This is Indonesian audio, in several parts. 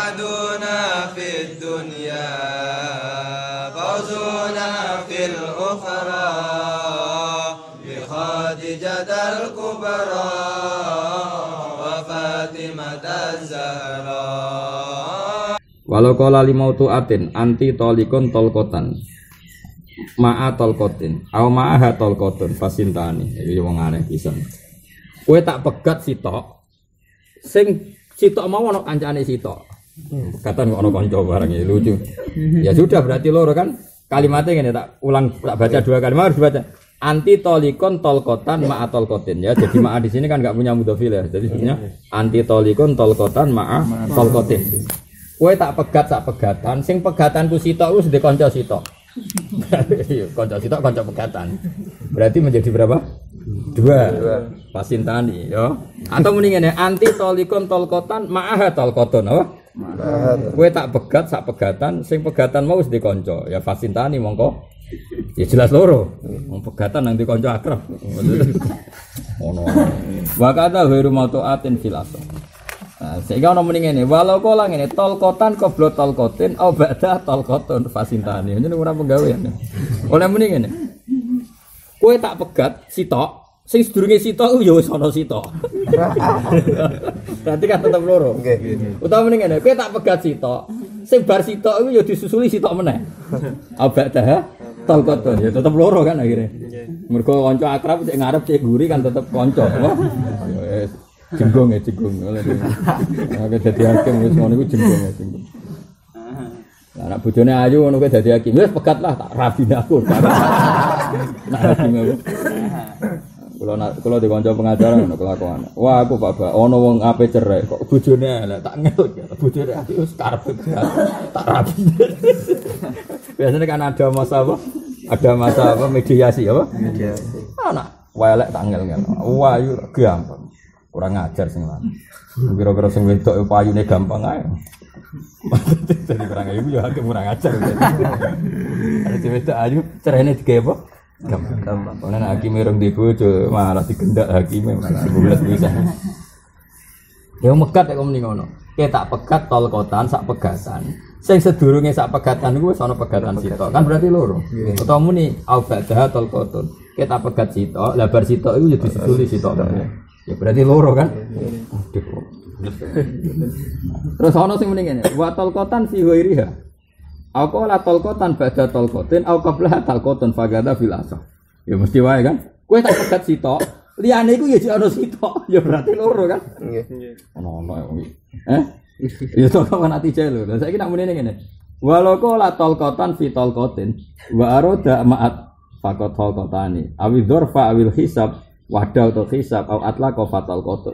سعدنا في الدنيا فوزنا في الأخرى بخادجة الكبرى وفاطمة الزهراء. Walau qala limautu atin anti tolikon tolkotan ma'a tolkotin au ma'aha tolkotun fasintani. Iki wong aneh pisan. Kowe tak pegat sitok sing sitok mau ana kancane sitok. Pegatan kok ana kanca barang iki lucu. Ya sudah berarti loro kan kalimatnya ngene tak ulang tak baca dua kali harus baca anti tolikon tolkotan ma'a tolkotin ya. Jadi ma'a di sini kan enggak punya mudhofil ya. Jadi sebenarnya anti tolikon tolkotan ma'a tolkotin. Kowe tak pegat sak pegatan, sing pegatanku sitok wis ndek kanca sitok. Kanca sitok kanca pegatan. Berarti menjadi berapa? Dua. Pasintani ya. Atau mending ngene, anti tolikon tolkotan ma'aha tolkotun apa? Kowe tak pegat sak pegatan, sing pegatan mau wis ndek kanca. Ya pasintani mongko. Ya jelas loro. Wong pegatan nang ndek kanca akrab. Ono. Wa kata ghairu mautuatin fil asr. Nah, sehingga ono mending ngene, walau kala ngene tolkotan qabla tolkotin au ba'da tolkotun fasintani. Ini ora penggawean. Oleh mending ngene. Kowe tak pegat sitok, sing sedurunge sitok ya wis ana sitok. Berarti kan tetep loro. Nggih. Utawa mending ngene, kowe tak pegat sitok, sing bar sitok iku ya disusuli sitok meneh. Au ba'da tolkotun ya tetep loro kan akhirnya. Mergo kanca akrab sik ngarep sik guri kan tetep kanca. Wis jenggong ya jenggong oleh nek dadi hakim wis ngono iku jenggong ya jenggong. Lah nek bojone ayu ngono kuwi dadi hakim wis pegat lah tak rabine aku. Nak hakim aku. Kula di kanca pengacara ngono kelakuan. Wah aku Pak Ba ono wong ape cerai kok bojone elek tak ngelut ya. Bojone aku wis karepe tak rabi. Biasanya kan ada masa apa? Ada masa apa mediasi apa? Mediasi. Anak welek tak ngel-ngel. Wah ayu gampang. Kurang ngajar sing lanang. Kira-kira sing wedok payune gampang ae. Jadi kurang ayu yo hakim kurang ngajar. Ada wedok ayu cerene digawe apa? Gampang. Ana hakim rong di bojo malah digendak hakime malah 12 bisa. Ya megat kok muni ngono. Ki tak pegat tolkotan sak pegatan. Sing sedurunge sak pegatan iku wis ana pegatan sitok. Kan berarti loro. Utawa muni au ba'da tolkotun. Ki tak pegat sitok, lah bar sitok iku ya disuli sitok. Ya berarti loro kan? Aduh. Terus ana sing muni ngene, wa talqatan fi ghairiha. Aku la talqatan ba'da talqatin au qabla talqatin fagada fil asah. Ya mesti wae kan? Kowe tak pegat sitok, liyane iku ya jek ana sitok. Ya berarti loro kan? Nggih. Ono iki. Ya to kok ana tije lho. Saiki nak muni ngene. Walau la talqatan fi talqatin wa arada ma'at faqat talqatani. Awi dzarfa awil hisab wadah atau hisab au atlaqa fatal qatu.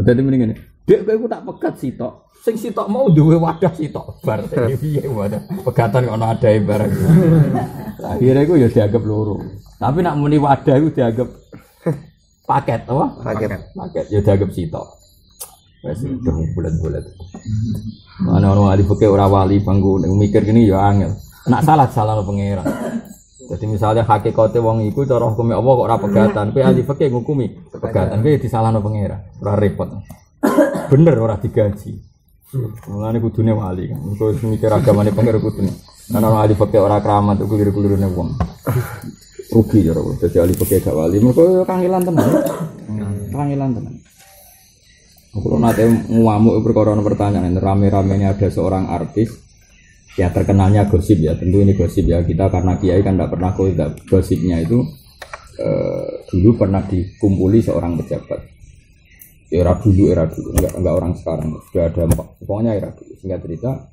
Dadi mending ngene. Dek kowe tak pegat sitok. Sing sitok mau duwe wadah sitok bar piye wadah. Pegatan kok ana adae bareng. Akhire iku ya dianggap loro. Tapi nak muni wadah iku dianggap paket apa? Paket ya dianggap sitok. Wes itu bulat-bulat. Ana-ana ahli fikih ora wali bangku mikir gini ya angel. Nak salah pangeran. Jadi misalnya hakikate wong iku cara hukume Allah kok ora pegatan, kowe ahli fikih ngukumi pegatan kowe disalahno pangeran, ora repot. Bener ora digaji. Mulane kudune wali kan. Engko mikir agamane pangeran kudune. Ana ahli fikih ora keramat kok keliru-kelirune wong. Rugi cara dadi ahli fikih gak wali, mergo kangelan tenan. Kangelan tenan. Kulo nate ngamuk perkara pertanyaan rame-rame ini ada seorang artis. Ya terkenalnya gosip ya, tentu ini gosip ya kita karena kiai kan tidak pernah gosipnya itu dulu pernah dikumpuli seorang pejabat era dulu enggak orang sekarang sudah ada pokoknya era dulu singkat cerita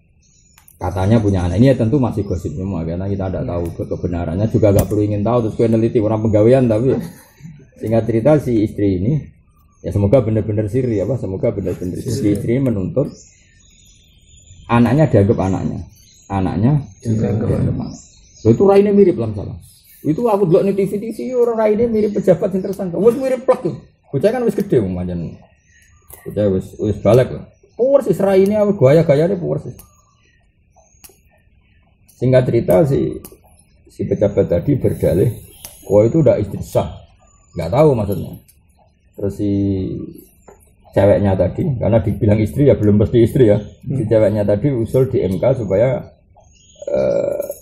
katanya punya anak ini ya tentu masih gosip semua karena kita tidak tahu kebenarannya juga enggak perlu ingin tahu terus peneliti orang pegawaian tapi singkat cerita si istri ini ya semoga benar-benar siri apa semoga benar-benar si istri menuntut anaknya dianggap anaknya itu raine mirip lah salah. Itu aku delok ning TV orang raine mirip pejabat yang tersangka. Wis mirip plek tuh. Bocah kan wis gede pancen. Bocah wis balik lah. Persis raine aku gaya-gayane persis. Singkat cerita si pejabat tadi berdalih, "Oh itu udah istri sah." Enggak tahu maksudnya. Terus si ceweknya tadi, karena dibilang istri ya belum pasti istri ya. Si ceweknya tadi usul di MK supaya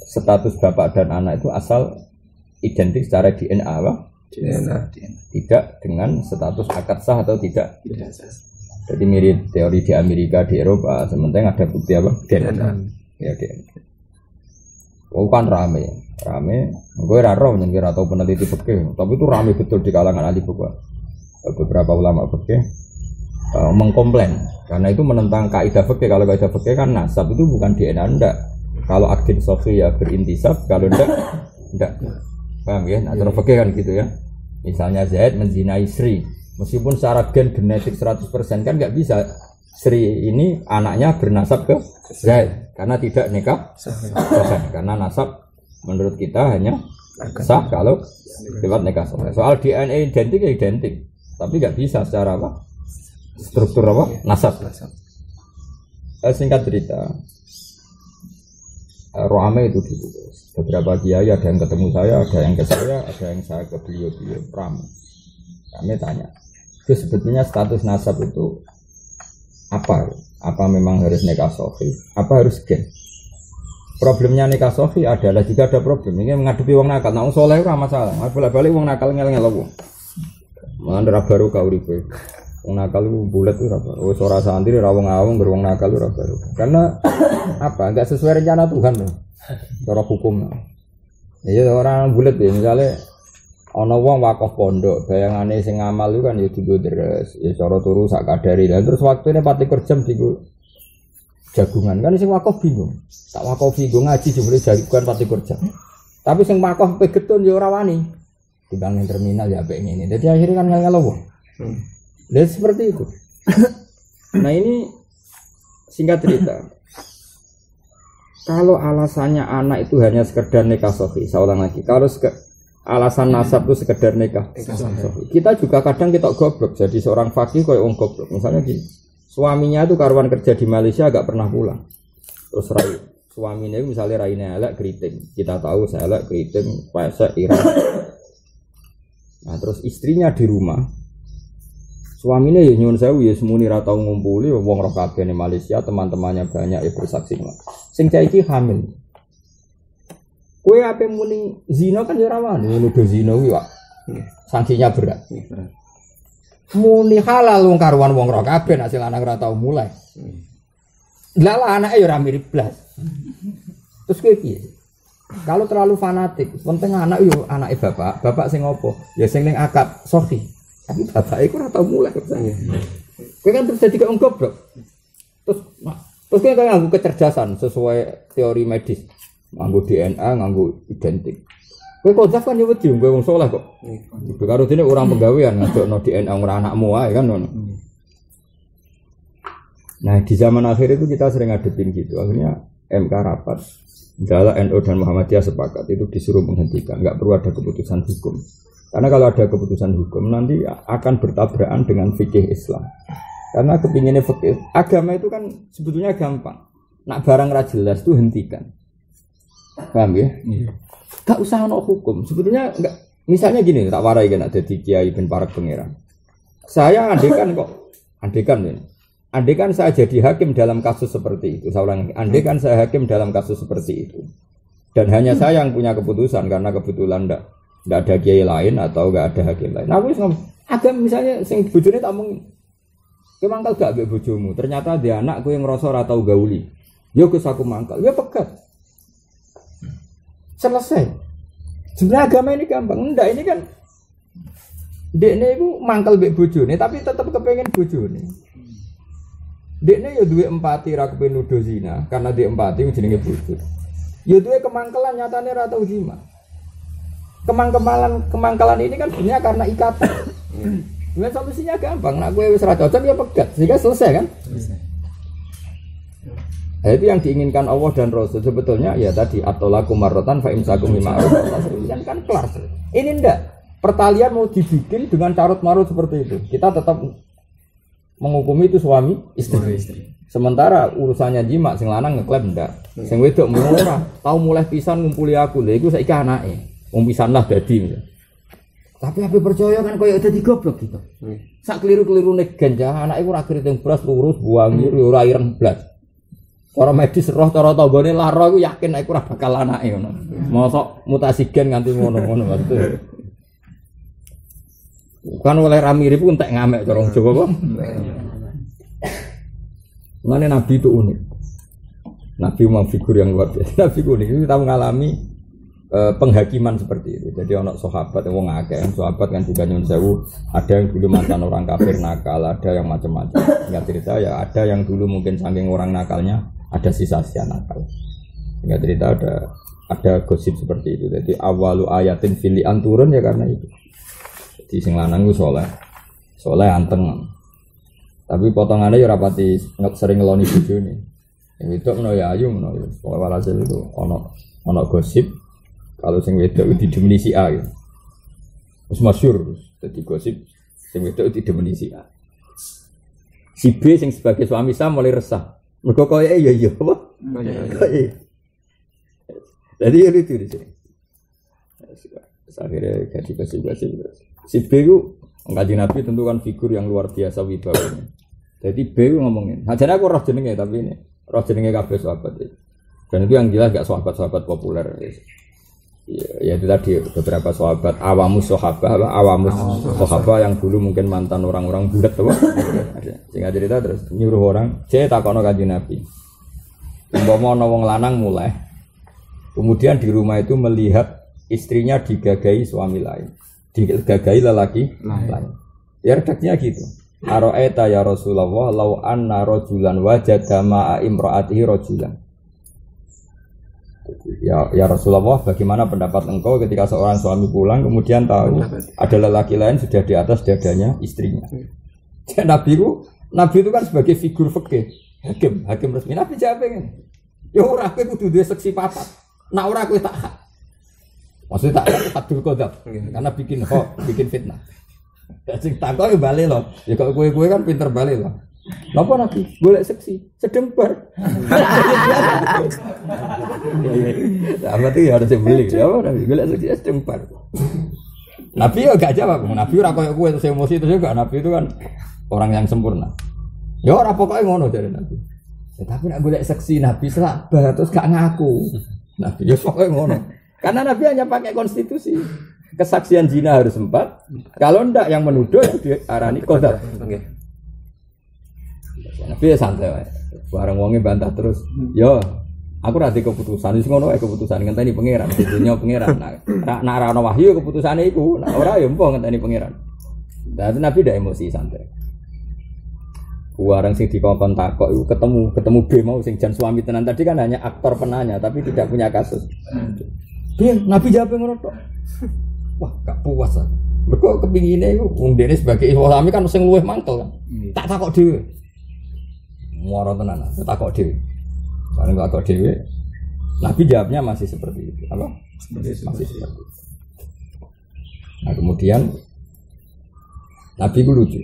status bapak dan anak itu asal identik secara DNA apa? DNA. Tidak dengan status akad sah atau tidak. Jadi mirip teori di Amerika, di Eropa, sementara ada bukti apa? DNA. Ya DNA. Oh kan rame. Gue raro nyengir atau peneliti fikih, tapi itu rame betul di kalangan ahli fikih. Beberapa ulama fikih mengkomplain karena itu menentang kaidah fikih. Kalau kaidah fikih kan nasab itu bukan DNA, enggak. Kalau akid sofi ya berintisab, kalau enggak. Paham ya? Nah, terus fikih kan gitu ya. Misalnya Zaid menzinai Sri, meskipun secara genetik 100% kan enggak bisa Sri ini anaknya bernasab ke Zaid karena tidak nikah sah. Karena nasab menurut kita hanya sah kalau lewat nikah sah. Soal DNA identik ya identik, tapi nggak bisa secara apa struktur apa nasab. Singkat cerita, rame itu dulu. Beberapa kiai ada yang ketemu saya, ada yang ke saya, ada yang saya ke beliau rame. Kami tanya, itu sebetulnya status nasab itu apa? Apa memang harus nikah sofi? Apa harus gen? Problemnya nikah sofi adalah jika ada problem ini menghadapi wong nakal. Nah, wong soleh ora masalah. Balik wong nakal ngel-ngel wong. Malah baru kau ribe. Wong nakal itu bulat itu apa? Wis ora santri ora wong-wong wong nakal ora baru. Karena apa? Enggak sesuai rencana Tuhan loh. Cara hukum. Ya orang bulat ya misalnya ana wong wakaf pondok, bayangane sing ngamal itu kan ya digo deres, ya cara turu sak kadare. Lah terus waktune 24 jam digo jagungan. Kan sing wakaf bingung. Tak wakaf bingung ngaji jumlah jagungan 24 jam. Tapi sing wakaf pegetun ya ora wani. Timbang ning terminal ya apik ngene. Dadi akhirnya kan ngel-ngelo wong. Lah seperti itu. Nah ini singkat cerita. Kalau alasannya anak itu hanya sekedar nikah sofi, saya ulang lagi. Kalau alasan nasab itu sekedar nikah. Kita juga kadang kita goblok. Jadi seorang fakih kayak orang goblok. Misalnya gini, suaminya itu karuan kerja di Malaysia agak pernah pulang. Terus suaminya itu misalnya raine elek keriting. Kita tahu saya elek keriting, pesek, irang. Nah terus istrinya di rumah. Suaminya ya nyuwun sewu ya semuni ra tau ngumpuli wong roh kabeh ning Malaysia, teman-temannya banyak ya bersaksi. Sing cah iki hamil. Kowe ape muni zina kan ya ora wani nuduh zina kuwi, Pak. Sanksinya berat. Muni halal wong karuan wong roh kabeh nek sing lanang ora tau mulai. Lah anake ya ora mirip blas. Terus kowe piye? Kalau terlalu fanatik, penting anak yo anake bapak sing opo? Ya sing ning akad sofi. Tapi bapak iku ora tau mulai kok. Kowe kan terus dadi kok goblok. Terus kowe kan nganggo kecerdasan sesuai teori medis. Nganggo DNA, nganggo identik. Kowe kozaf kan yo wedi kowe wong saleh kok. Iku karo dene orang penggawean ngajokno DNA ora anakmu wae kan ngono. Nah, di zaman akhir itu kita sering ngadepin gitu. Akhirnya MK rapat. Adalah NU dan Muhammadiyah sepakat itu disuruh menghentikan, enggak perlu ada keputusan hukum. Karena kalau ada keputusan hukum nanti akan bertabrakan dengan fikih Islam. Karena kepinginnya fikih agama itu kan sebetulnya gampang. Nak barang ra jelas itu hentikan. Paham ya? Gak usah ono hukum. Sebetulnya enggak. Misalnya gini, tak warai kan ada di Kiai bin Parak Pangeran. Saya andekan saya jadi hakim dalam kasus seperti itu. Saya ulangi, andekan saya hakim dalam kasus seperti itu. Dan hanya saya yang punya keputusan karena kebetulan enggak ada kiai lain atau enggak ada hakim lain. Nah, aku ngomong, ada misalnya sing bojone tak omong, kowe mangkal gak mbek bojomu? Ternyata dia anak kowe ngrasa ora tau gauli. Yo Gus aku mangkal. Ya pegat. Selesai. Sebenarnya agama ini gampang. Enggak, ini kan dekne iku mangkal mbek bojone tapi tetep kepengin bojone. Dekne ya duwe empati ra kepengin nuduh zina karena dia empati jenenge bojo. Ya duwe kemangkelan nyatane ra tau jima. Kemangkalan ini kan sebenarnya karena ikatan. Dengan solusinya gampang. Nak gue wis ra cocok ya pegat. Sehingga selesai kan? Nah, itu yang diinginkan Allah dan Rasul sebetulnya ya tadi atolaku marrotan fa imsakum bima'ruf kan kelar. Ini ndak. Pertalian mau dibikin dengan carut-marut seperti itu. Kita tetap menghukumi itu suami istri. Sementara urusannya jima sing lanang ngeklaim ndak. Sing wedok ora tahu mulai pisan ngumpuli aku. Lha iku saiki anake. Wong pisan lah dadi. Tapi apa percaya kan koyo dadi goblok gitu. Sak keliru-kelirune ganja anake ora keriting beras lurus buang ora ireng blas. Cara medis roh cara tanggane lara iku yakin nek ora bakal anake ngono. Mosok mutasi gen nganti ngono-ngono maksudnya. Kan oleh ra mirip ku entek ngamek cara wong Jawa kok. Mane nabi itu unik. Nabi memang figur yang luar biasa. Nabi unik kita mengalami penghakiman seperti itu. Jadi anak sahabat yang wong akeh, sahabat kan juga nyun sewu, ada yang dulu mantan orang kafir nakal, ada yang macam-macam. Enggak cerita ya, ada yang dulu mungkin saking orang nakalnya ada sisa-sisa nakal. Enggak cerita ada gosip seperti itu. Jadi awalu ayatin fili anturun ya karena itu. Jadi sing lanang ku soleh anteng. Tapi potongannya ya rapati sering ngeloni bojone. Yang itu menawa ya ayu menawa. Pokoke walhasil itu ono gosip. Kalau sing wedok didemeni si A ya. Wis masyhur dadi gosip sing wedok didemeni si A. Si B sing sebagai suami sah mulai resah. Mergo koyoke ya apa? Jadi itu di sini. Akhirnya jadi gosip-gosip. Si B itu Kanjeng Nabi tentu kan figur yang luar biasa wibawanya. Jadi B itu ngomongin. Hajane aku roh jenenge tapi ini roh jenenge kabeh sahabat itu. Dan itu yang jelas gak sahabat-sahabat populer. Ya itu tadi beberapa sahabat awamus sahabat yang dulu mungkin mantan orang-orang bulat tuh. Sehingga cerita terus nyuruh orang, "C takono Kanjeng Nabi." Umpama ana wong lanang mulai kemudian di rumah itu melihat istrinya digagahi suami lain, digagahi lelaki lain. Ya redaksinya gitu. Aro'aita ya Rasulullah law anna rajulan wajada ma'a imra'atihi rajulan. Ya Rasulullah, bagaimana pendapat engkau ketika seorang suami pulang kemudian tahu ada lelaki lain sudah di atas dadanya istrinya? Ya, Nabi itu kan sebagai figur fikih, hakim resmi. Nabi jawab kan, ya ora kowe kudu duwe seksi papat. Nak ora kowe tak hak. Maksudnya tak hadul qadzab karena bikin fitnah. Sing takok bali lho. Ya kok kowe kan pinter bali lho. Napa Nabi? Golek seksi, sedembar. Ya, berarti harus beli. Ya, Nabi golek seksi sedembar. Nabi ya gak jawab. Nabi ora koyo kowe terus emosi terus juga. Nabi itu kan orang yang sempurna. Ya ora pokoke ngono jare Nabi. Ya, tapi nek golek seksi Nabi selabah terus gak ngaku. Nabi ya pokoke ngono. Karena Nabi hanya pakai konstitusi. Kesaksian zina harus 4. Kalau ndak yang menuduh diarani qadzab. Nabi ya santai wae. Bareng wonge bantah terus. Yo, aku ra di keputusan wis ngono wae keputusan ngenteni pangeran, dunya pangeran. Nek ora ana wahyu keputusane iku, nek ora ya empo ngenteni pangeran. Dan Nabi ndak emosi santai. Bareng sing dikongkon takok iku ketemu B mau sing jan suami tenan tadi kan hanya aktor penanya tapi tidak punya kasus. B, Nabi jawab ngono tok. Wah, gak puas ah. Mergo kepingine iku wong dene sebagai suami kan sing luwih mangkel kan. Tak takok dhewe. Muara tenan, takok dhewe. Bareng takok dhewe. Nabi jawabnya masih seperti itu. Apa? Masih seperti itu. Nah, kemudian Nabi itu lucu.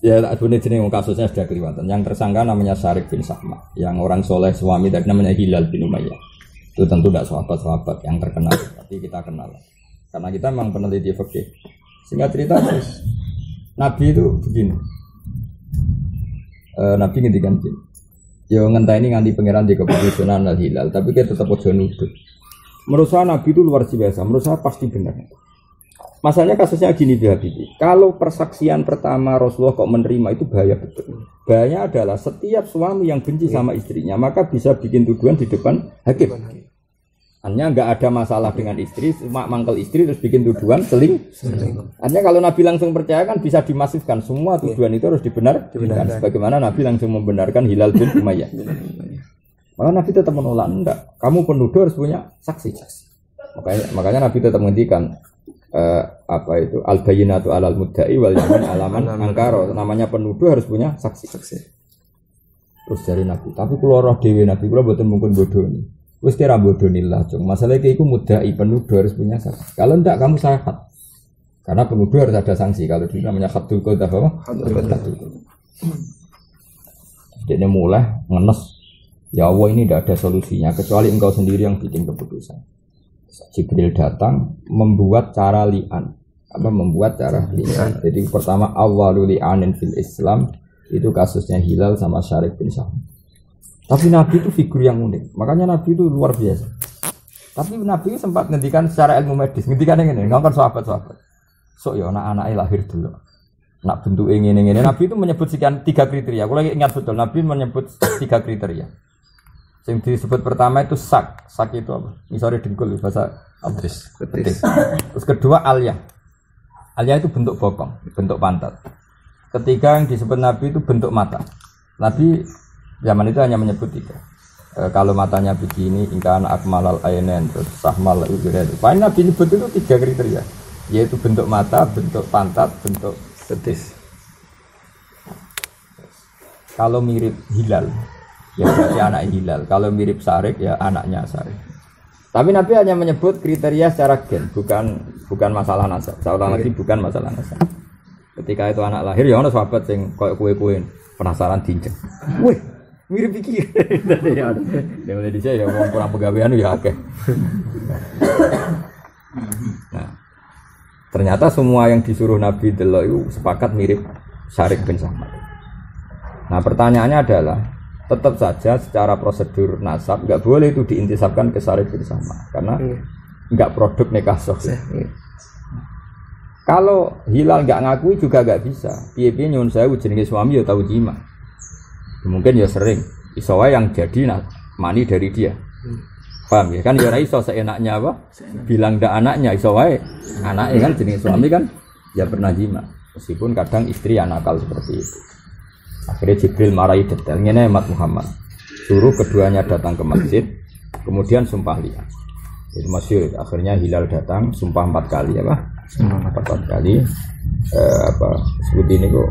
Ya tak dunia jeneng kasusnya sudah kelihatan. Yang tersangka namanya Syarif bin Sahma, yang orang soleh suami dari namanya Hilal bin Umayyah. Itu tentu tidak sahabat-sahabat yang terkenal, tapi kita kenal. Karena kita memang peneliti fikih. Singkat cerita, Nabi itu begini. Nabi ngendikan gini. Yo ngenteni nganti pangeran di keputusan Al-Hilal, tapi kita tetap ojo nuduh. Menurut saya Nabi itu luar biasa, menurut saya pasti benar. Masalahnya kasusnya gini Habibi. Kalau persaksian pertama Rasulullah kok menerima itu bahaya betul. Bahaya adalah setiap suami yang benci sama istrinya maka bisa bikin tuduhan di depan hakim. Hanya enggak ada masalah dengan istri, cuma mangkel istri terus bikin tuduhan selingkuh. Hanya kalau Nabi langsung percaya kan bisa dimasifkan semua tuduhan itu harus dibenarkan. Sebagaimana Nabi langsung membenarkan Hilal bin Umayyah. Maka Nabi tetap menolak, enggak. Kamu penuduh harus punya saksi. Makanya Nabi tetap menghentikan al-bayyinatu 'alal mudda'i wal yamin 'alaman angkara. Namanya penuduh harus punya saksi. Terus dari Nabi, tapi kula roh dhewe Nabi kula mboten mungkin bodoni. Wis kira bodonilah, Cung. Masalahnya iku mudda'i penuduh harus punya saksi. Kalau ndak kamu sahat. Karena penuduh harus ada sanksi. Kalau itu namanya khatul qadzaf apa? Dia mulai ngenes. Ya Allah ini tidak ada solusinya kecuali engkau sendiri yang bikin keputusan. Jibril datang membuat cara li'an. membuat cara li'an. Jadi pertama awwalul li'anin fil Islam itu kasusnya Hilal sama Syarik bin Syam. Tapi Nabi itu figur yang unik. Makanya Nabi itu luar biasa. Tapi Nabi sempat ngendikan secara ilmu medis, ngendikan yang ini, ngomong sahabat-sahabat. So ya anak-anaknya lahir dulu. Nak bentuk ini. Nabi itu menyebut sekian 3 kriteria. Aku lagi ingat betul, Nabi menyebut 3 kriteria. Yang disebut pertama itu sak. Sak itu apa? Misalnya dengkul bahasa betis. Terus kedua alyah. Alyah itu bentuk bokong, bentuk pantat. Ketiga yang disebut Nabi itu bentuk mata. Nabi zaman itu hanya menyebut 3. Kalau matanya begini, ingkana akmalal ainen, terus sahmal ujuret. Paling Nabi nyebut itu 3 kriteria, yaitu bentuk mata, bentuk pantat, bentuk betis. Kalau mirip Hilal, ya berarti anak Hilal. Kalau mirip Syarik, ya anaknya Syarik. Tapi Nabi hanya menyebut kriteria secara gen, bukan masalah nasab. Seorang lagi bukan masalah nasab. Ketika itu anak lahir, ya ada sahabat yang kayak kue-kue penasaran diinjek. Wih, mirip iki. Ya mulai dicek ya wong kurang pegawean ya akeh. Nah, ternyata semua yang disuruh Nabi delok itu sepakat mirip Syarik bin Syam. Nah, pertanyaannya adalah tetap saja secara prosedur nasab enggak boleh itu diintisabkan ke Syarik bin Syam karena enggak produk nikah sahih. Kalau Hilal enggak ngakui juga enggak bisa. Piye-piye nyuwun sewu jenenge suami ya tau jima. Mungkin ya sering iso wae yang jadi mani dari dia. Paham ya? Kan ya ora iso seenaknya apa? Bilang ndak anaknya iso wae. Anake kan jenenge suami kan ya pernah jima. Meskipun kadang istri yang nakal seperti itu. Akhirnya Jibril marahi detail ngene Ahmad Muhammad. Suruh keduanya datang ke masjid, kemudian sumpah liat. Itu masyhur. Akhirnya Hilal datang sumpah 4 kali apa? 4 kali. Seperti ini kok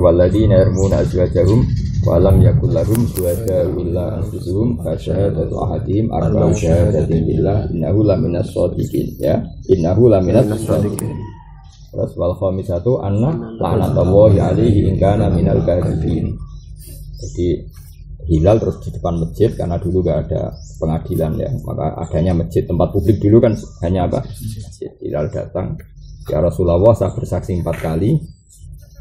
waladina yarmuna azwajahum walam yakul lahum syuhada illa anfusuhum fa syahadatu ahadihim arba'u syahadatin billah innahu laminas shadiqin ya innahu laminas shadiqin. Terus wal khamisatu anna la'natullahi alaihi in kana minal kadhibin. Jadi Hilal terus di depan masjid karena dulu enggak ada pengadilan ya, maka adanya masjid tempat publik dulu kan hanya apa? Masjid. Hilal datang, ya Rasulullah saya bersaksi 4 kali.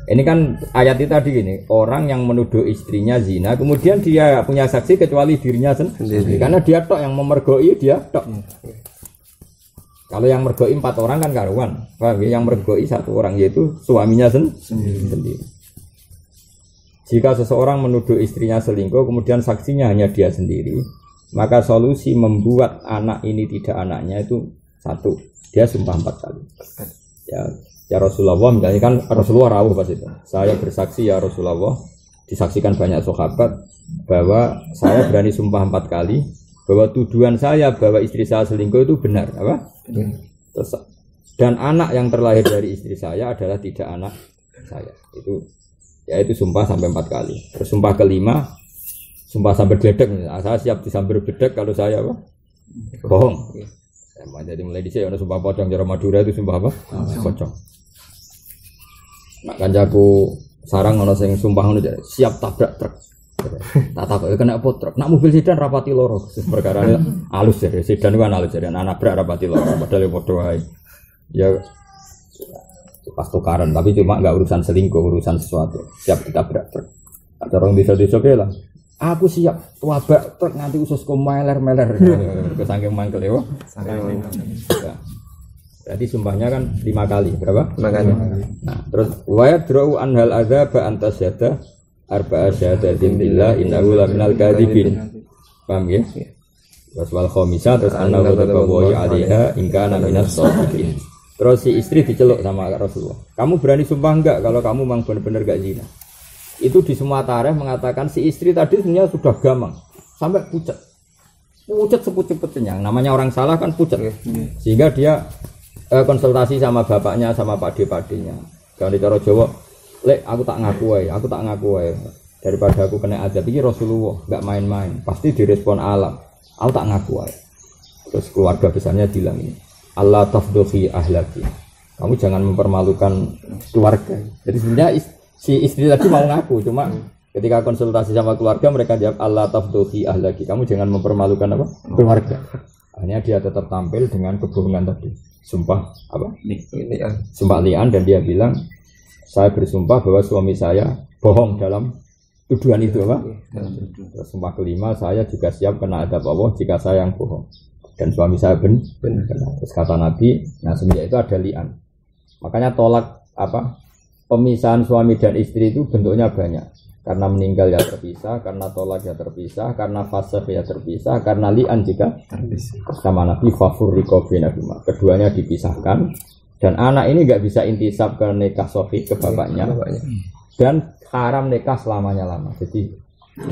Ini kan ayat itu tadi gini, orang yang menuduh istrinya zina, kemudian dia punya saksi kecuali dirinya sendiri, karena dia tok yang memergoi dia tok. Kalau yang mergoi 4 orang kan karuan, yang mergoi 1 orang yaitu suaminya sendiri. Jika seseorang menuduh istrinya selingkuh, kemudian saksinya hanya dia sendiri, maka solusi membuat anak ini tidak anaknya itu 1, dia sumpah 4 kali. Ya Rasulullah, misalnya kan Rasulullah rawuh pas itu. Saya bersaksi ya Rasulullah, disaksikan banyak sahabat bahwa saya berani sumpah 4 kali bahwa tuduhan saya bahwa istri saya selingkuh itu benar, apa? Terus, dan anak yang terlahir dari istri saya adalah tidak anak saya. Itu sumpah sampai 4 kali. Terus sumpah kelima, sumpah sampai bedek. Saya siap disambar bedek kalau saya apa? Bohong. Jadi mulai dicek ada sumpah pocong cara Madura itu sumpah apa? Pocong. Nak kancaku sarang ono sing sumpah ngono siap tabrak truk. Tak takok kena apa truk. Nak mobil sedan rapati loro. Perkara halus ya. Sedan kan halus ya. Anak nabrak rapati loro padahal padha wae. Ya pas tukaran tapi cuma enggak urusan selingkuh, urusan sesuatu. Siap ditabrak truk. Ada orang desa-desa lah. Aku siap wabak truk nganti ususku meler-meler. Kesangking mangkel ya. Ya. Berarti sumpahnya kan 5 kali. Berapa? 5 kali. Nah, terus wa yadra'u anhal adzaba antasyada arba'a syahadatin billah innahu laminal kadhibin. Paham ya? Terus wal khamisah terus annahu taqawwi 'alaiha in kana minas shadiqin. Terus si istri diceluk sama Rasulullah. Kamu berani sumpah enggak kalau kamu memang benar-benar enggak zina? Itu di semua tarikh mengatakan si istri tadi sebenarnya sudah gamang sampai pucat. Pucat seput-seputnya. Namanya orang salah kan pucat. Sehingga dia konsultasi sama bapaknya sama pakde-pakdenya. Kalau di cara Jawa, "Lek, aku tak ngaku ae. Daripada aku kena azab iki Rasulullah enggak main-main. Pasti direspon alam. Aku tak ngaku ae." Terus keluarga besarnya bilang ini, "Allah tafdhi ahlaki." Kamu jangan mempermalukan keluarga. Jadi sebenarnya si istri tadi mau ngaku, cuma ketika konsultasi sama keluarga mereka jawab Allah tafdhi ahlaki. Kamu jangan mempermalukan apa? Keluarga. Hanya dia tetap tampil dengan kebohongan tadi. Sumpah apa? Li'an. Sumpah li'an, dan dia bilang saya bersumpah bahwa suami saya bohong dalam tuduhan itu apa? Terus sumpah kelima, saya juga siap kena adab Allah jika saya yang bohong. Dan suami saya benar. Terus kata Nabi, nah semenjak itu ada li'an. Makanya tolak apa? Pemisahan suami dan istri itu bentuknya banyak. Karena meninggal ya terpisah, karena tolak ya terpisah, karena fasakh ya terpisah, karena li'an juga terpisah. Sama Nabi fafurriqa bainahuma. Keduanya dipisahkan dan anak ini enggak bisa intisab ke nikah sahih ke bapaknya. Dan haram nikah selamanya-lama. Jadi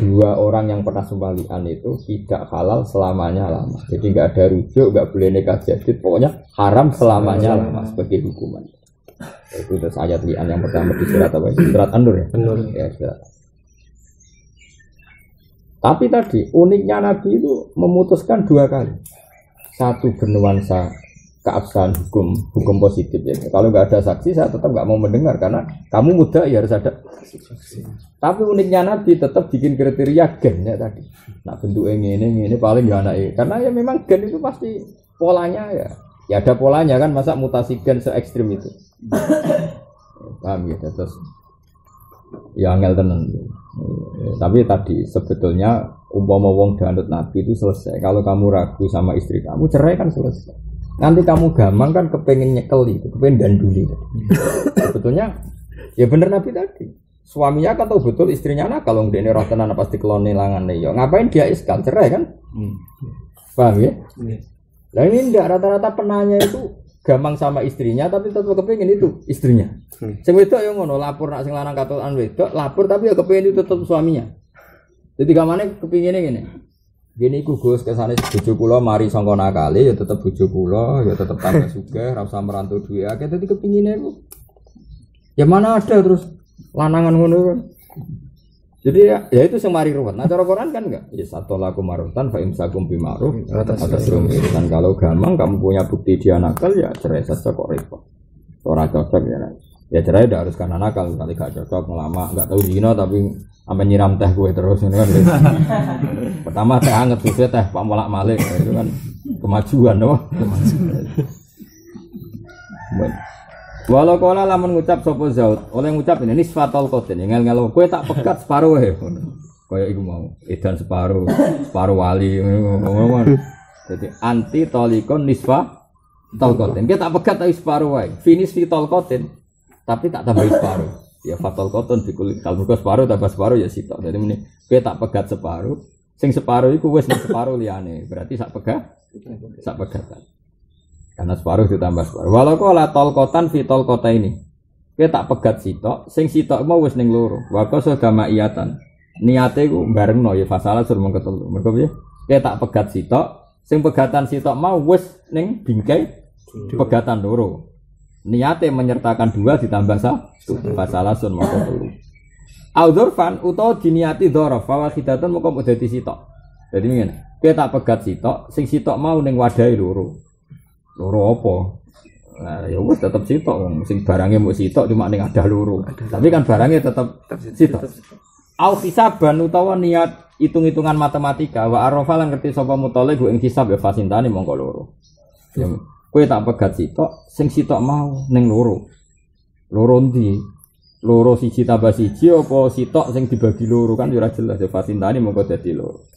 dua orang yang pernah sumpah li'an itu tidak halal selamanya lama. Jadi enggak ada rujuk, enggak boleh nikah jadid, pokoknya haram selamanya lama sebagai hukuman. Itu terus ayat li'an yang pertama di surat apa? Surat An-Nur ya? An-Nur. Ya, surat. Tapi tadi uniknya Nabi itu memutuskan dua kali. Satu bernuansa keabsahan hukum positif ya. Kalau nggak ada saksi saya tetap nggak mau mendengar karena kamu muda ya harus ada saksi. Tapi uniknya Nabi tetap bikin kriteria gen ya tadi. Nah bentuknya ini paling nggak anak karena ya memang gen itu pasti polanya ya ada polanya kan, masa mutasi gen se ekstrim itu. Paham gitu terus ya angel tenan. Tapi tadi sebetulnya umpama wong danut Nabi itu selesai. Kalau kamu ragu sama istri kamu cerai kan selesai. Nanti kamu gampang kan kepengen nyekeli, kepengen danduli. Sebetulnya ya bener Nabi tadi. Suaminya kan tahu betul istrinya nakal, kalau dia ini roh tenan pasti kelone langane ya. Ngapain dia iskal cerai kan? Paham ya? Lah ini enggak rata-rata penanya itu gampang sama istrinya tapi tetap kepengen itu istrinya. Sing wedok ya ngono, lapor nak sing lanang katokan wedok, lapor tapi ya kepengen itu tetap suaminya. Jadi gamane kepingine ngene. Gini iku Gus kesane bojo kula mari sangka nakale ya tetep bojo kula, ya tetep tambah sugih, ora usah merantau duwe akeh dadi kepingine iku. Ya mana ada terus lanangan ngono kan. Jadi ya itu sing mari ruwet. Nah cara Quran kan enggak. Ya satolaku marutan fa imsakum bi ma'ruf atas dan kalau gampang kamu punya bukti dia nakal ya cerai saja kok repot. Ora cocok ya. Ya cerai udah harus karena nakal, kali gak cocok lama, enggak tahu zina tapi sampai nyiram teh gue terus ini kan. Pertama teh anget susu teh Pak Molak Malik itu kan kemajuan loh. Walau kala lamun ngucap sapa Zaud, oleh ngucap ini nisfatul qatin, ngel-ngel kowe tak pegat separo wae. Kaya iku mau, edan separo wali ngono. Jadi anti talikon nisfa talqatin. Kita tak pegat tapi separo wae. Finish fi talqatin. Tapi tak tambah separo. Ya fatal qatin dikulit kalau separo tambah separo ya sitok. Jadi meni kowe tak pegat separo, sing separo iku wis ning separo liyane. Berarti sak pegatan. Karena separuh ditambah separuh. Walau kau lah tolkotan fitol kota ini, kita tak pegat sitok, sing sitok mau wes neng loro. Wako sudah ma'iyatan. Niate ku bareng no ya fasalah suruh mengketelu. Mereka ya, kita tak pegat sitok, sing pegatan sitok mau wes neng bingkai pegatan loro. Niate menyertakan dua ditambah satu. Fasalah suruh mengketelu. Audorfan utau diniati dorof. Fawakidatan mau kamu jadi sitok. Jadi begini, kita tak pegat sitok, sing sitok mau neng wadai loro. Loro apa? Nah, ya wis tetep sitok, sing barangnya mau sitok cuma ning ada loro. Tapi kan barangnya tetep sitok. Au hisaban utawa niat hitung-hitungan matematika wa arafa lan ngerti sapa mutole go ing hisab ya fasintane mongko loro. Ya kowe tak pegat sitok, sing sitok mau ning loro. Loro ndi? Loro siji tambah siji apa sitok sing dibagi loro kan ora jelas ya fasintane mongko dadi loro.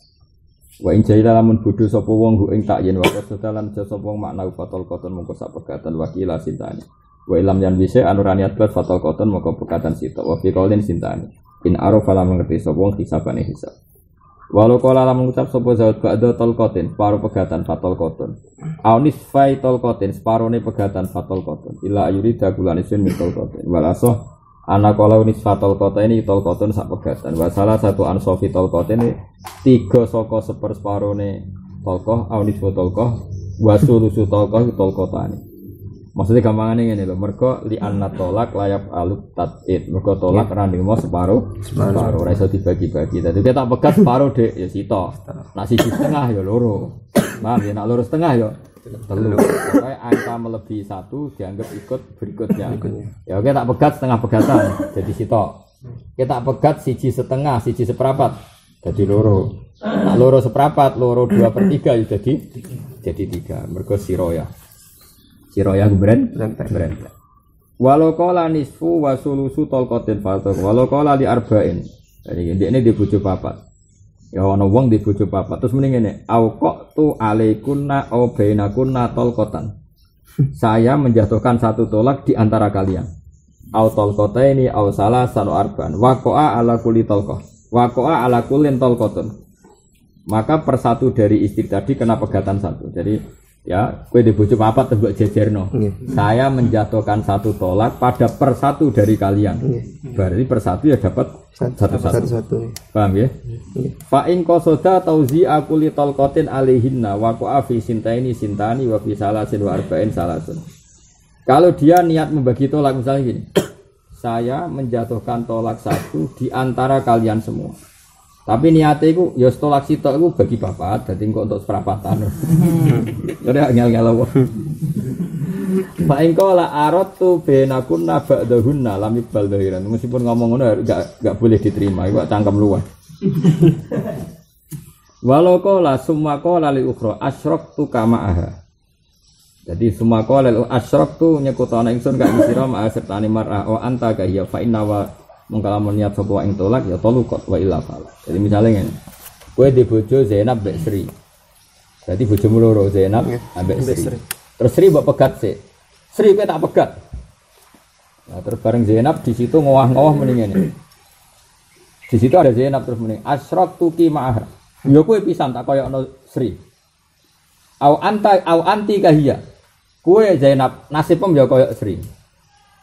Wa in jaila lamun bodho sapa wong ing tak yen wae sedalan sapa wong makna fatal koton mongko sak pegatan wakila sintani. Wa ilam yan wise anurani atbat fatal koton mongko pegatan sitok wa fi qaulin sintani. In arafa lamun ngerti sapa wong hisabane hisab. Walau kala lamun ngucap sapa zaud ba'da talqatin separo pegatan fatal koton. Aunis fai talqatin separone pegatan fatal koton. Ila ayuri dagulan isun mitol koton. Walasoh anak kalau nisfatul kota ini tol koton sak pegatan. Salah satu ansofi tol kota ini 3 soko sepersparone tolkoh, aunis tolkoh, wasulusu tolkoh tol kota ini. Maksudnya gampangannya ini loh. Mereka li anna tolak layak aluk tatid. Mereka tolak running mau separuh. Raiso dibagi-bagi. Jadi kita pegat separuh dek ya sito. Nak sisi setengah ya loro. Paham ya? Nak loro setengah ya. Telu. Pokoknya angka melebihi 1 dianggap ikut berikutnya. Ya oke tak pegat setengah pegatan jadi sitok. Kita pegat siji setengah, siji seperempat jadi loro. Nah, loro seperempat, loro 2/3 ya jadi jadi 3. Mergo siroyah. Siroyah brand. Walau qala nisfu wa sulusu talqatin fatuk. Walau qala li arba'in. Jadi ini di bojo papat. Ya ana wong di bojo papat. Terus mending ngene, auqatu alaikunna au bainakunna talqatan. Saya menjatuhkan satu tolak di antara kalian. Au talqataini au salasan arba'an. Waqa'a ala kulli talqah. Waqa'a ala kullin talqatun. Maka per satu dari istri tadi kena pegatan 1. Jadi ya, kowe di bojo papat mbok jejerno. Saya menjatuhkan satu tolak pada per satu dari kalian. Berarti per satu ya dapat satu. Paham ya? Fa in qasada tauzi'a kulli talqatin alaihinna wa qa'a fi sintaini sintani wa fi salasin wa arba'in salasun. Kalau dia niat membagi tolak misalnya gini. Saya menjatuhkan tolak 1 di antara kalian semua. Tapi niatnya itu, ya tolak sitok itu bagi papat, jadi engkau untuk seperapatan. Jadi ngel-ngel apa? Pak engkau lah arot tu benakunna ba'dahunna lam iqbal dahiran. Meskipun ngomong ngono enggak boleh diterima, itu cangkem luas. Walau qala summa qala li ukhra asyraktu kama aha. Jadi summa qala li asyraktu nyekutana ingsun gak ngisira ma sertane mar'a wa anta ka ya fa inna wa mengkalamun niat sapa ing tolak ya talukot wa illa fala. Jadi misalnya ngene. Kowe di bojo Zainab mbek Sri. Berarti bojomu loro Zainab ambek Sri. Terus Sri mbok pegat sik. Sri kowe tak pegat. Nah, terus bareng Zainab di situ ngowah-ngowah mending ngene. Di situ ada Zainab terus mending asyraktu ki ma'ah. Ya kowe pisan tak koyokno Sri. Au anti kahia. Kowe Zainab nasibmu ya koyok Sri.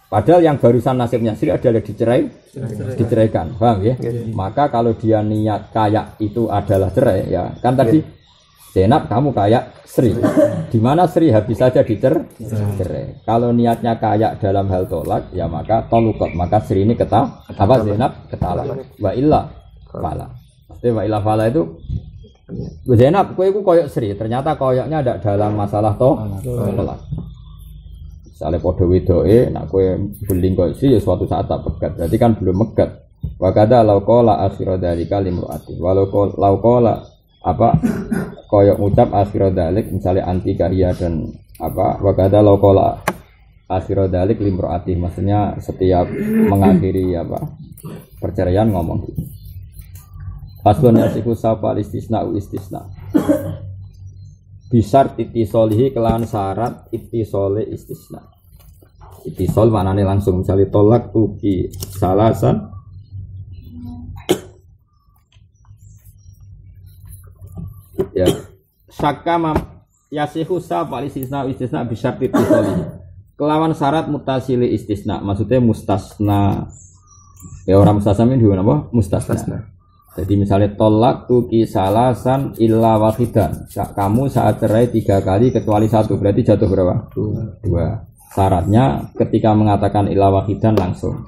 Padahal yang barusan nasibnya Sri adalah diceraikan, paham ya? Maka kalau dia niat kayak itu adalah cerai, ya kan tadi Zainab kamu kayak Sri, di mana Sri habis saja dicerai. Kalau niatnya kayak dalam hal tolak, ya maka tolukot, maka Sri ini Zainab ketalak, wa illa fala. Pasti wa illa fala itu Zainab, kowe iku koyok Sri, ternyata koyoknya ada dalam masalah tolak. Misalnya podo wedoke, nak kowe beling koyo Sri ya suatu saat tak pegat. Berarti kan belum megat. Wa kadza law qala akhira dzalika limraati. Walau qala apa koyo ngucap akhira dzalik misalnya anti kahia dan apa wa kadza law qala akhira dzalik limraati. Maksudnya setiap mengakhiri apa perceraian ngomong gitu. Faslun yasiku sapa istisna Bisar ittisolihi kelawan syarat ittisole istisna. Ittisol maknane langsung misalnya tolak tuki salasan ya sakama yasihu sapa istisna bisar ittisolihi kelawan syarat mutasili istisna, maksudnya mustasna ya orang mustasna ini apa? Mustasna. Jadi misalnya tolak tuki salasan illa wahidan. Kamu saat cerai 3 kali kecuali 1, berarti jatuh berapa? 2. Syaratnya ketika mengatakan illa wahidan langsung.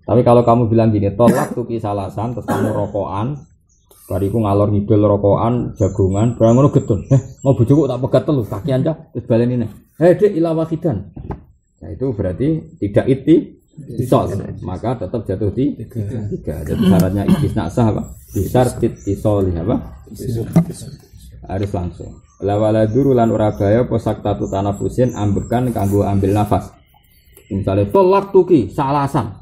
Tapi kalau kamu bilang gini, tolak tuki salasan, terus kamu rokokan, bariku ngalor ngidul rokokan, jagungan, barang ngono getun. Mau bojoku tak pegat telu, kaki anja, terus baleni neh. Dek illa wahidan. Nah itu berarti tidak ittisol, maka tetap jatuh di 3. Jadi syaratnya istisna sah apa? Bisar ittisol apa? Harus langsung. Lawala duru lan ora bahaya apa saktatu tanafusin ambekan kanggo ambil nafas. Misalnya tolak tuki salasan.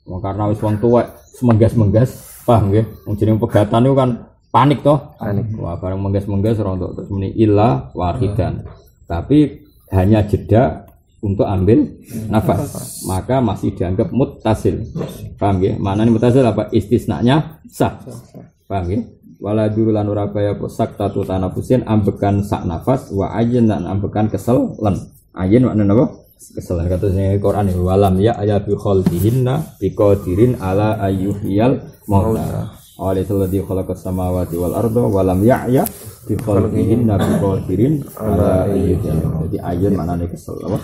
Karena wis wong tuwek semenggas-menggas, paham nggih? Wong jeneng pegatan itu kan panik toh? Panik. Wah, bareng menggas-menggas ora untuk terus muni illa wahidan. Tapi hanya jeda untuk ambil nafas, maka masih dianggap muttasil. Paham ya? Maknanya muttasil apa? Istisnanya sah. Paham ya? Wala durulan ora kaya saktatu tanafusin ambekan sak nafas wa ayyin dan ambekan kesel lan. Ayyin maknanya apa? Kesel. Katanya Quran ini walam ya ayatu khalqihinna biqadirin ala ayyuhiyal mauta. Alladzi khalaqas samawati wal arda wa lam ya'ya bi khalqihinna bi qadirin ala ayyuhiyal. Jadi ayat maknanya kesel apa?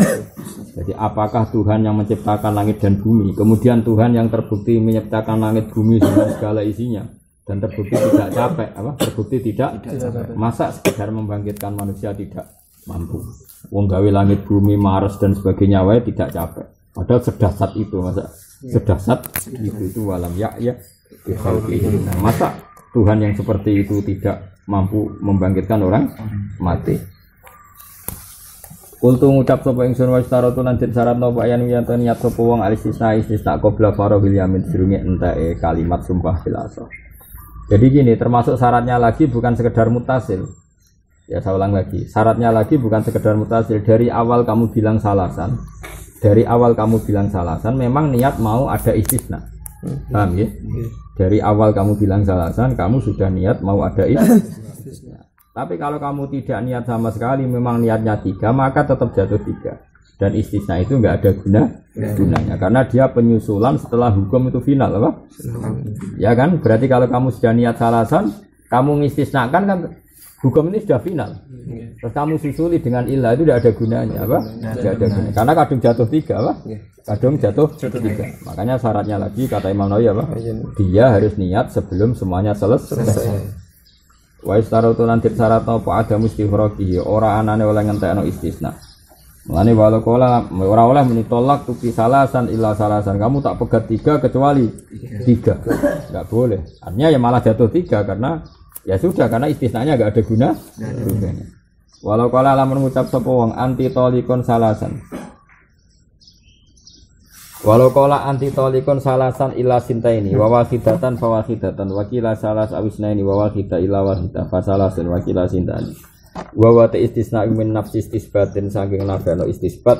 Jadi apakah Tuhan yang menciptakan langit dan bumi, kemudian Tuhan yang terbukti menciptakan langit bumi dengan segala isinya dan terbukti tidak capek apa? Terbukti tidak masa sekedar membangkitkan manusia tidak mampu. Wong gawe langit bumi Mars dan sebagainya wae tidak capek. Padahal sedahsyat itu masa sedahsyat itu walam ya'ya masa Tuhan yang seperti itu tidak mampu membangkitkan orang mati. Kultu ngucap sapa ingsun wa istaratu lan den syarat napa yen yen niat sapa wong alistisna qabla farahil yamin dirungi entake kalimat sumpah bil asah. Jadi gini, termasuk syaratnya lagi bukan sekedar mutasil. Ya saya ulang lagi, syaratnya lagi bukan sekedar mutasil. Dari awal kamu bilang salasan, memang niat mau ada istisna. Paham ya? Dari awal kamu bilang salasan, kamu sudah niat mau ada istisna. Tapi kalau kamu tidak niat sama sekali, memang niatnya 3, maka tetap jatuh 3. Dan istisna itu enggak ada gunanya, karena dia penyusulan setelah hukum itu final, apa? Ya kan? Berarti kalau kamu sudah niat salasan, kamu ngistisnakan kan hukum ini sudah final. Terus kamu susuli dengan ilah itu tidak ada gunanya, apa? Tidak ada gunanya. Karena kadung jatuh 3, apa? Kadung jatuh 3. Makanya syaratnya lagi kata Imam Nawawi apa? Dia harus niat sebelum semuanya selesai. Wa istaratu lan syarat apa ada mustifroqihi ora anane oleh ngentekno istisna. Mulane walau kala ora oleh muni tolak tuki salasan illa salasan. Kamu tak pegat 3 kecuali 3. Enggak boleh. Artinya ya malah jatuh 3 karena ya sudah karena istisnanya enggak ada gunanya. Walau kala lamun ngucap sapa wong anti tolikon salasan. Walau kola anti tolikon salasan illa sintaini wa wahidatan fa wahidatan wa qila salas awisnaini wa wahida illa wahida fa salasun wa qila sintani wa wa ta istisna min nafsi istisbatin saking nafano istisbat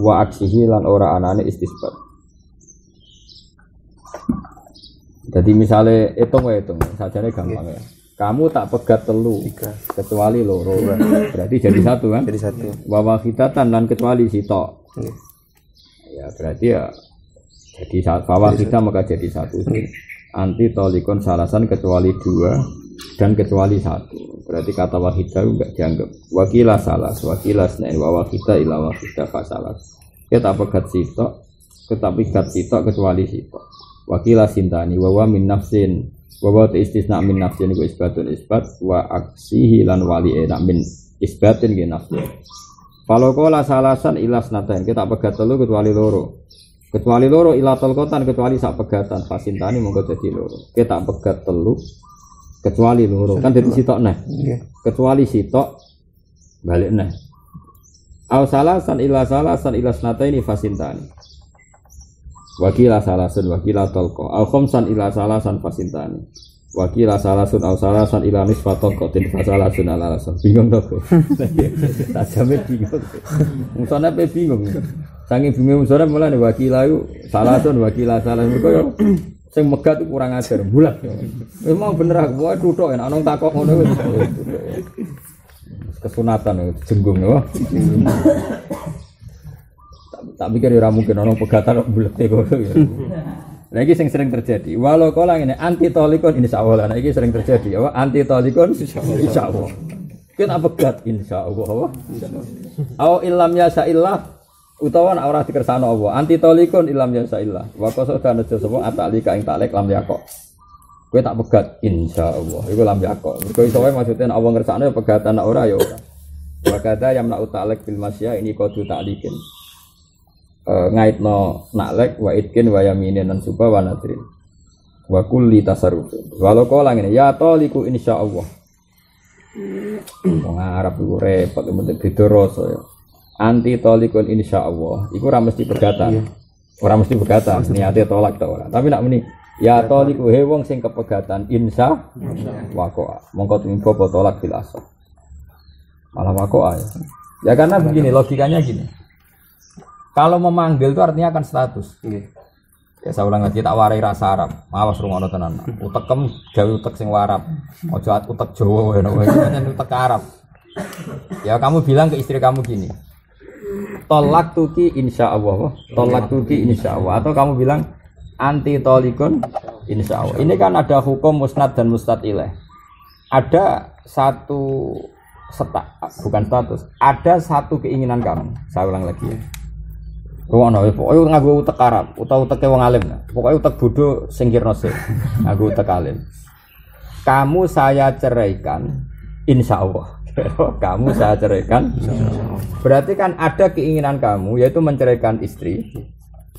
wa aksihi lan ora anane istisbat. Jadi misalnya hitung sajane gampang ya. Kamu tak pegat 3 kecuali loro berarti jadi 1 kan? Jadi 1. Wa wahidatan lan kecuali sitok. Ya berarti ya jadi bawah kita maka jadi 1. Anti tolikon salasan kecuali 2 dan kecuali 1. Berarti kata wahidah enggak dianggap. Wakilah salas, wakilah snain wa wahida ila wahida fasalas. Kita pegat sitok, tetapi pegat sitok kecuali sitok. Wakilah sintani wa wa min nafsin wa wa istisna min nafsin iku isbatun isbat wa aksihi lan wali enak min isbatin ge nafsin. Kalau kola salasan ilas natain kita pegat 3 kecuali loro ila tolkotan kecuali sak pegatan fasintani monggo jadi loro kita pegat 3 kecuali loro kan dadi sitok neh kecuali sitok balik neh au salasan ilas nataini fasintani wakila salasun wakila tolko au khamsan ila salasan fasintani wakila salasun au salasan ila nisfaton kotin fasalasun ala alasan bingung dong tak jamin bingung musana pe bingung saking bingung musana mulane wakila itu salasun wakila salasun kok sing megat itu kurang ajar bulat memang bener aku wae tutuk enak nang takok ngono kesunatan jenggung ya tak pikir ora mungkin ana pegatan kok bulet kok ya. Nah ini sering terjadi. Walau kala ngene anti tolikon insyaallah. Nah ini sering terjadi. Apa anti tolikon insyaallah. Kita pegat insyaallah. Apa? Au illam yasaillah utawa ora dikersano apa. Anti tolikon illam yasaillah. Wa qasada najo sapa atalika ing taklek lam yakok. Kowe tak pegat insyaallah. Iku lam yakok. Mergo iso wae maksudnya Allah ngersakno ya pegatan ora ya ora. Wa kadza yamna taklek bil masya ini qadu taklikin. Ngaitno naklek wa idkin wa yaminin dan suba wa nadrin wa kulli tasarruf walau kala ngene ya taliku insyaallah wong Arab iku repot mesti beda rasa ya anti talikun insyaallah iku ora mesti pegatan niate tolak ta ora tapi nek muni ya taliku he wong sing kepegatan insya waqa'a mongko tumimpo tolak bil asah malah waqa'a ya karena begini logikanya gini. Kalau memanggil itu artinya akan status. Ya saya ulang lagi tak warai rasa Arab. Awas rungono tenan. Utekem gawe utek sing warap. Aja utek Jawa ngono kuwi utek Arab. Ya kamu bilang ke istri kamu gini. Tolak tuki insyaallah. Tolak tuki insyaallah atau kamu bilang anti tolikun insyaallah. Ini kan ada hukum musnad dan mustad ilaih. Ada satu bukan status. Ada satu keinginan kamu. Saya ulang lagi ya. Pokoknya nganggo utek Arab, utawa uteke wong alim. Pokoknya utek bodoh sing kirna sik. Nganggo utek alim. Kamu saya ceraikan insyaallah. Kamu saya ceraikan insyaallah. Berarti kan ada keinginan kamu yaitu menceraikan istri.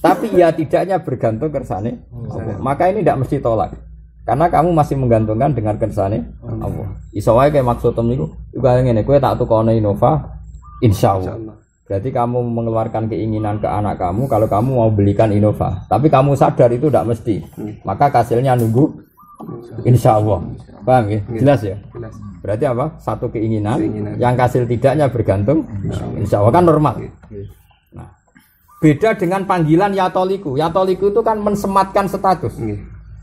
Tapi ya tidaknya bergantung kersane Allah. Maka ini tidak mesti tolak. Karena kamu masih menggantungkan dengan kersane Allah. Iso wae kayak maksud niku, iku ngene kowe tak tukone Innova insyaallah. Berarti kamu mengeluarkan keinginan ke anak kamu kalau kamu mau belikan Innova. Tapi kamu sadar itu tidak mesti. Maka hasilnya nunggu insya Allah. Paham ya? Jelas ya? Jelas. Berarti apa? Satu keinginan yang hasil tidaknya bergantung insya Allah kan normal. Nah, beda dengan panggilan ya toliku. Ya toliku itu kan mensematkan status.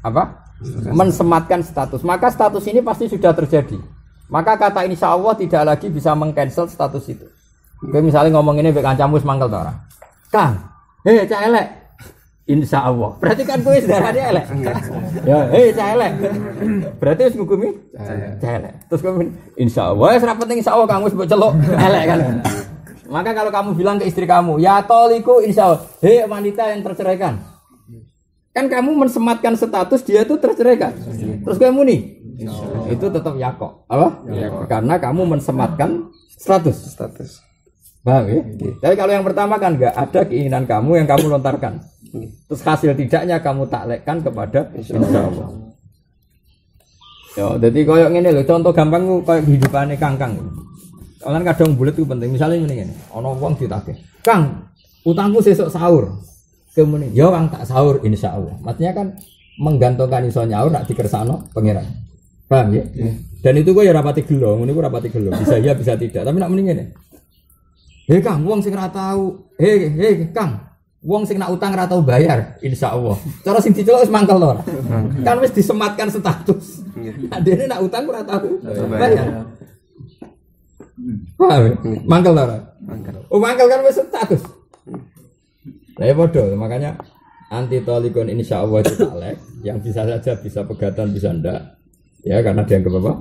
Apa? Mensematkan status. Maka status ini pasti sudah terjadi. Maka kata insya Allah tidak lagi bisa mengcancel status itu. Oke, misalnya ngomong ini mbek kancamu wis mangkel ta ora? Kang, cah elek. Insya Allah. Berarti kan kowe darane elek. Ya, cah elek. Berarti wis ngukumi cah elek. Terus kowe insya Allah, wis ora penting insya Allah Kang wis mbok celuk elek kan. Maka kalau kamu bilang ke istri kamu, ya toliku insya Allah, wanita yang terceraikan. Kan kamu mensematkan status dia itu terceraikan. Terus kamu nih, itu tetap yakok. Apa? Yakok. Karena kamu mensematkan status. Paham ya? Tapi kalau yang pertama kan enggak ada keinginan kamu yang kamu lontarkan. Terus hasil tidaknya kamu taklekkan kepada insya Allah. Ya, jadi koyok ngene lho, contoh gampang koyok kehidupane Kang. Kalian kadang bulet itu penting. Misalnya ngene, ana wong ditagih. Kang, utangku sesuk sahur. Kemudian, ya Kang tak sahur insya Allah. Maksudnya kan menggantungkan iso nyaur nak dikersano pangeran. Paham ya? Dan itu gue ya rapati gelo, ini gue rapati gelo. Bisa iya bisa tidak. Tapi nak mending ini. Hei Kang, wong sing ora tau. Hei Kang, wong sing nak utang ora tau bayar, insyaallah. Cara sing diceluk wis mangkel to. Kan wis disematkan status. Dene nak utang ora tau bayar. Wah, mangkel to ora? Mangkel. Oh, mangkel kan wis status. Lah ya padha, makanya anti tolikon insyaallah itu talek, yang bisa saja bisa pegatan bisa ndak. Ya karena dianggap apa?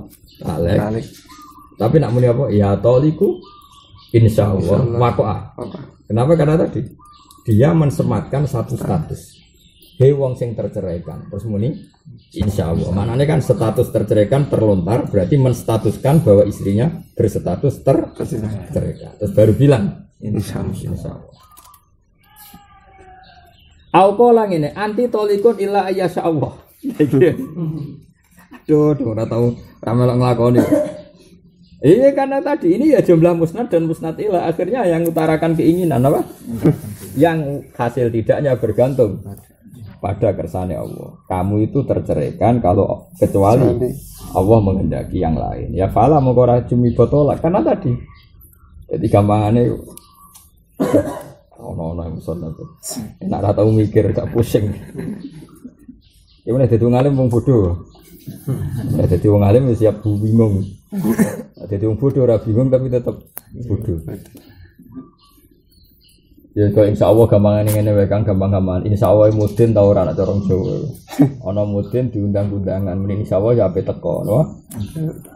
Talek. Tapi nak muni apa? Ya toliku insya Allah wakoah. Kenapa? Karena tadi dia mensematkan satu status. Hei wong sing terceraikan. Terus muni insya Allah. Maknanya kan status terceraikan terlontar berarti menstatuskan bahwa istrinya berstatus terceraikan. Terus baru bilang insya Allah. Aukolang ini anti tolikun illa ayyasha Allah. Aduh, ora tahu ramelok nglakoni. Iya karena tadi ini ya jumlah musnad dan musnad ilah akhirnya yang utarakan keinginan apa? Yang hasil tidaknya bergantung pada kersane Allah. Kamu itu terceraikan kalau kecuali Allah menghendaki yang lain. Ya fala mengkora jumi botolak karena tadi. Jadi gampangannya ono yang musnad itu. Enak ora tau mikir gak pusing. Gimana dadi wong alim wong bodoh. Dadi wong alim siap bingung. Dadi wong bodoh ora bingung tapi tetap bodoh. Ya kok insyaallah gampangane ngene wae Kang gampang-gampang. Insyaallah mudin ta ora ana cara Jawa. Ana mudin diundang-undangan muni insyaallah ya ape teko, no.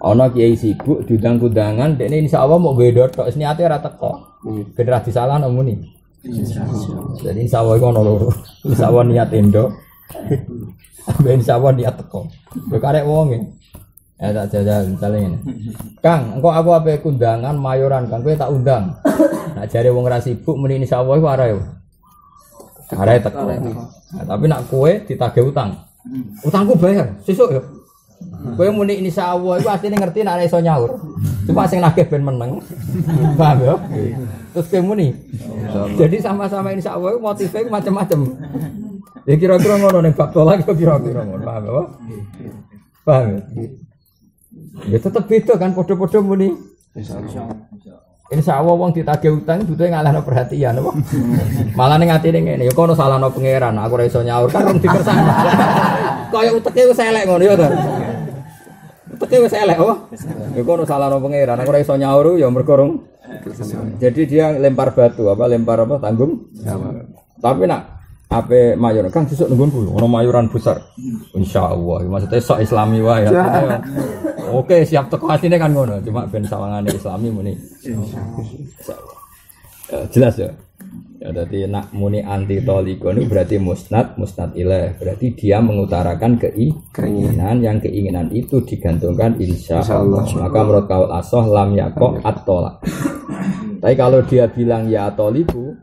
Ana kiai sibuk diundang-undangan dekne insyaallah mau gawe dotok wis niate ora teko. Generasi disalahno muni. Insyaallah. Jadi insyaallah iku ana loro. Insyaallah niat endo. Ben insyaallah niat teko. Yo karek wong e. Ya tak jajan misalnya ini. Kang, engko aku ape kundangan mayoran Kang, kowe tak undang. Nak jare wong ra sibuk muni insyaallah iku arek. Arek teko. Nah, tapi nak kowe ditagih utang. Utangku bayar sesuk yo. Kowe muni insyaallah iku asline ngerti nek iso nyaur. Cuma sing nagih ben meneng. Paham yo? Terus kowe muni. Jadi sama-sama insyaallah motive macam-macam. Ya kira-kira ngono ning bab tolak kira-kira ngono. Paham apa? Paham. Ya tetep beda kan padha-padha muni. Insyaallah wong ditagih utang butuhe ngalahno perhatian apa. Malah ning atine ngene ya kono salahno pangeran aku ora iso nyaur kan wong dikersane. Kaya uteke wis elek ngono ya to. Uteke wis elek apa? Ya kono salahno pangeran aku ora iso nyaur ya mergo rong. Jadi dia lempar batu apa lempar apa tanggung jawab. Tapi nak ape mayor Kang sesuk nunggu ono mayuran besar. Insyaallah maksudnya sok islami wae ya. Oke, siap teko asline kan ngono, cuma ben sawangane islami muni. Insyaallah. Jelas ya. Ya dadi nak muni anti tolikon itu berarti musnad ilaih. Berarti dia mengutarakan keinginan yang keinginan itu digantungkan insyaallah. Maka menurut kaul asoh lam yaqo at-tolak. Tapi kalau dia bilang ya toliku,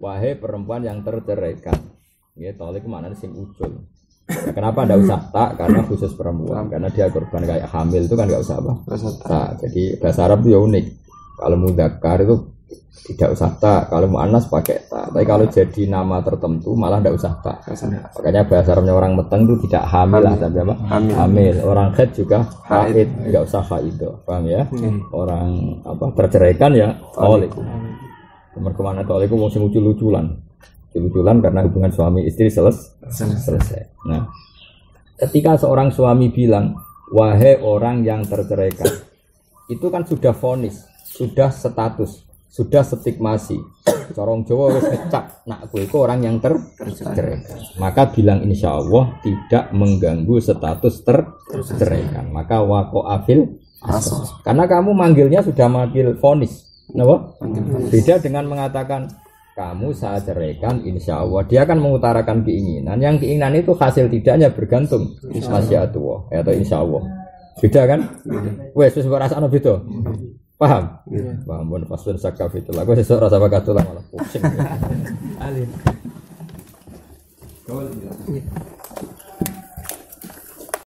wahai perempuan yang terceraikan. Ya tolik maknanya sing ucul. Ya, kenapa tidak usah tak? Karena khusus perempuan. Karena dia korban kayak hamil itu kan nggak usah apa. Tak. Jadi bahasa Arab itu ya unik. Kalau mudzakkar itu tidak usah tak. Kalau muannas pakai tak. Tapi kalau jadi nama tertentu malah tidak usah tak. Makanya bahasa Arabnya orang meteng itu tidak hamil lah, tapi apa? Hamil. Orang haid juga haid, tidak usah haidah. Paham ya? Orang apa terceraikan ya tolik. Kemana tolik itu masih lucu-luculan karena hubungan suami istri selesai. Nah, ketika seorang suami bilang, wahai orang yang terceraikan, itu kan sudah vonis, sudah status, sudah stigmasi. Corong Jawa wis ngecap, nak kowe iku orang yang terceraikan. Maka bilang insya Allah tidak mengganggu status terceraikan. Maka waqa'a fil asr. Karena kamu manggilnya sudah manggil vonis. Kenapa? Beda dengan mengatakan kamu saya ceraikan insya Allah. Dia akan mengutarakan keinginan. Yang keinginan itu hasil tidaknya bergantung masyiatullah atau insya Allah. Beda kan? Wes wis rasane beda. Paham? Paham. Mun fasun sakaf itu. Aku sesuk rasa bakatullah malah pusing. Alin.